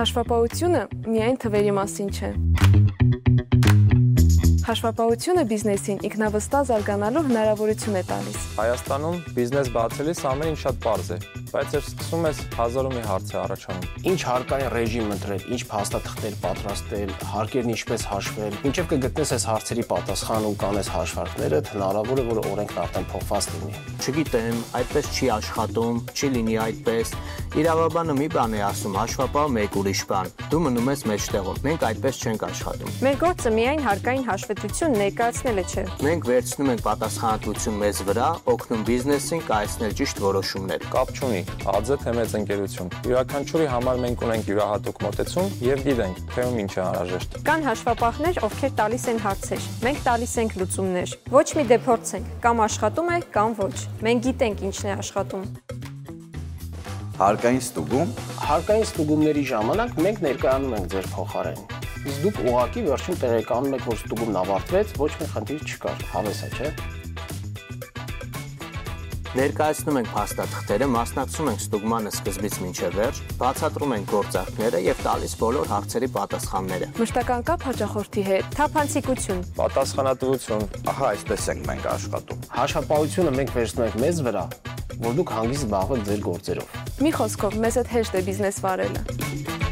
Հաշվապահությունը միայն թվերի մասին չէ։ Հաշվապահությունը բիզնեսին ինքնավստահ զարգանալու հնարավորություն է տալիս։ Հայաստանում բիզնես բացելիս ամեն ինչ շատ պարզ է, բայց երբ սկսում ես հազար ու մի հարց է առաջանում։ Ինչ հարկային ռեժիմ ընտրել, ինչ փաստաթղթեր պատրաստել, հարկերն ինչպես հաշվել, մինչև կգտնես այս հարցերի պատասխանը ու կանես հաշվարկները, հնարավոր է որ օրենքն արդեն փոխված լինի։ Չգիտեմ, այդպես չի աշխատում, չի լինի այդպես։ Իրավաբանը մի բան է ասում, հաշվապահը մեկ ուրիշ բան։ Դու մնում ես մեջտեղում։ Մենք այդպես չենք աշխատում։ Մեր գործը միայն հարկային հաշվետվություն ներկայացնելը չէ։ Մենք վերցնում ենք պատասխանատվություն մեզ վրա, օգնում բիզնեսին կայացնել ճիշտ որոշումներ։ Կապ չունի, ԱԶ թե մեծ ընկերություն։ Յուրաքանչյուրի համար մենք ունենք յուրահատուկ մոտեցում եւ գիտենք, թե ում ինչ է անհրաժեշտ։ Կան հաշվապահներ, ովքեր տալիս են հարցեր։ Մենք տալիս ենք լուծումներ։ Ոչ մի դեպ փորձենք, կամ աշխատում է, կամ ոչ։ Մենք գիտենք ինչն է աշխատում։ Հարկային ստուգում։ Հարկային ստուգումների ժամանակ մենք ներկայանում ենք ձեր փոխարեն։ Իսկ դուք ուղղակի վերջում տեղեկանում եք, որ ստուգումն ավարտվեց, ոչ մի խնդիր չկար։ Հավես է, չէ՞։ Ներկայացնում ենք փաստաթղթերը, մասնակցում ենք ստուգմանը սկզբից մինչև վերջ, բացատրում ենք գործարքները եւ տալիս բոլոր հարցերի պատասխանները։ Մշտական կապ հաճախորդի հետ։ Թափանցիկություն։ Պատասխանատվություն։ Ահա այսպես ենք մենք աշխատում։ Հաշվապահությունը մենք վերցնում ենք մեզ վրա, որ դուք հանգիստ զբաղվեք ձեր գործերով։ Մի խոսքով, մեզ հետ հեշտ է բիզնես վարելը։